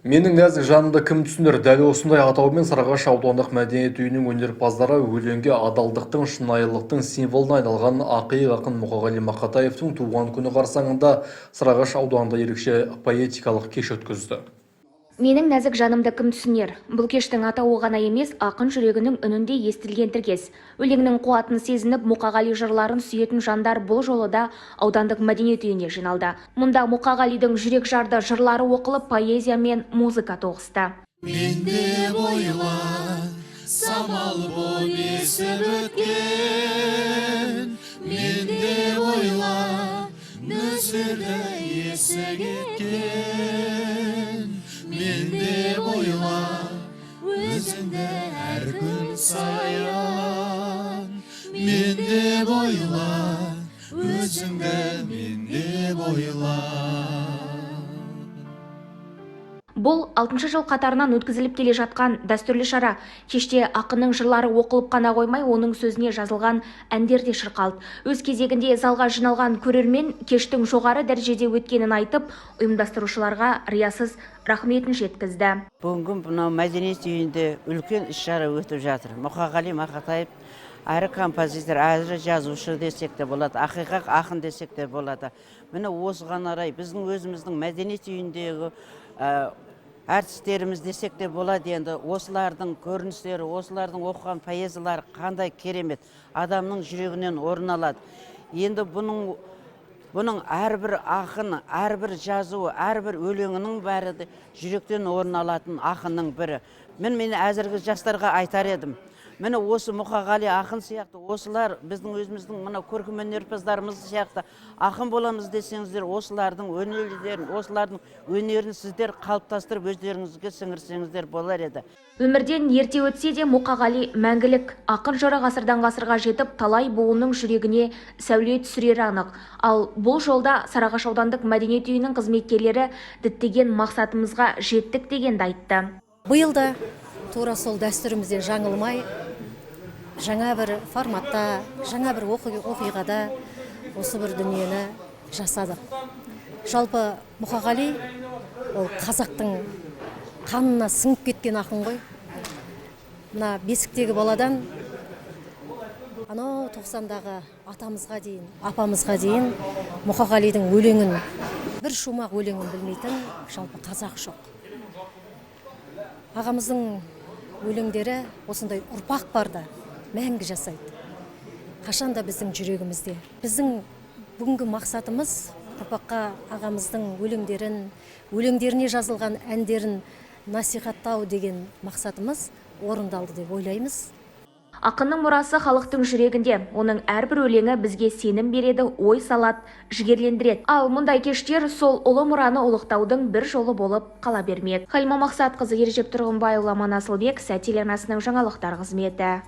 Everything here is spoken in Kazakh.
Менің нәзік жанымда кім түсінер? Дәл осындай атаумен Сарыағаш аудандық мәдениет үйінің өнерпаздары өлеңге адалдықтың, шынайылықтың символына айналған ақиық ақын Мұқағали Мақатаевтың туған күні қарсаңында Сарыағаш ауданында ерекше поэтикалық кеш өткізді. Менің нәзік жанымды кім түсінер? Бұл кештің атауы ғана емес, ақын жүрегінің үнінде естілген тіркес. Өлеңнің қуатын сезініп, Мұқағали жырларын сүйетін жандар бұл жолы да аудандық мәдениет үйіне жиналды. Мұнда Мұқағалидың жүрек жарды жырлары оқылып, поэзия мен музыка тоғысты. Менде бойлан, самал боп есіп өткен, менде бойлан, нөсерді есі кеткен. Менде бойла, өзіңді әр күн сайын. Менде бойла, өзіңді менде бойла. Бұл 6-шы жыл қатарынан өткізіліп келе жатқан дәстүрлі шара. Кеште ақынның жырлары оқылып қана қоймай, оның сөзіне жазылған әндер де шырқалды. Өз кезегінде залға жиналған көрермен кештің жоғары дәрежеде өткенін айтып, ұйымдастырушыларға риясыз рахметін жеткізді. Бүгін мынау мәдениет үйінде үлкен іс-шара өтіп жатыр. Мұқағали Мақатаев әрі композитор, әрі жазушы десек те болады, ақиқат ақын десек те болады. Міне осыған орай біздің өзіміздің мәдениет үйіндегі әртістеріміз десек те болады. Енді осылардың көріністері, осылардың оқыған поэзиялары қандай керемет, адамның жүрегінен орын алады. Енді бұның әрбір ақын, әрбір жазуы, әрбір өлеңінің бәрі де жүректен орын алатын ақынның бірі. Мен әзіргі жастарға айтар едім. Міне осы Мұқағали ақын сияқты, осылар біздің өзіміздің мына көркем өнерпаздарымыз сияқты ақын боламыз десеңіздер, осылардың өнерлерін, осылардың өнерін сіздер қалыптастырып өздеріңізге сіңірсеңіздер болар еді. Өмірден ерте өтсе де Мұқағали мәңгілік. Ақын жыры ғасырдан ғасырға жетіп, талай буынның жүрегіне сәуле түсірері анық. Ал бұл жолда Сарыағаш аудандық мәдениет үйінің қызметкерлері діттеген мақсатымызға жеттік дегенді айтты. Биыл да тура сол дәстүрімізден жаңылмай, жаңа бір форматта, жаңа бір оқиғада осы бір дүниені жасадық. Жалпы Мұқағали ол қазақтың қанына сіңіп кеткен ақын ғой. Мына бесіктегі баладан анау 90-дағы атамызға дейін, апамызға дейін Мұқағалидың өлеңін, бір шумақ өлеңін білмейтін жалпы қазақ жоқ. Ағамыздың өлеңдері осындай ұрпақ барда мәңгі жасайды. Қашанда біздің жүрегімізде. Біздің бүгінгі мақсатымыз ұрпаққа ағамыздың өлеңдеріне жазылған әндерін насихаттау деген мақсатымыз орындалды деп ойлаймыз. Ақынның мұрасы халықтың жүрегінде, оның әрбір өлеңі бізге сенім береді, ой салады, жігерлендіреді. Ал мұндай кештер сол ұлы мұраны ұлықтаудың бір жолы болып қала бермек. Халима Мақсатқызы, Ержеп Тұрғынбайұлы, Аман Асылбек, Сәт телеарнасының жаңалықтар қызметі.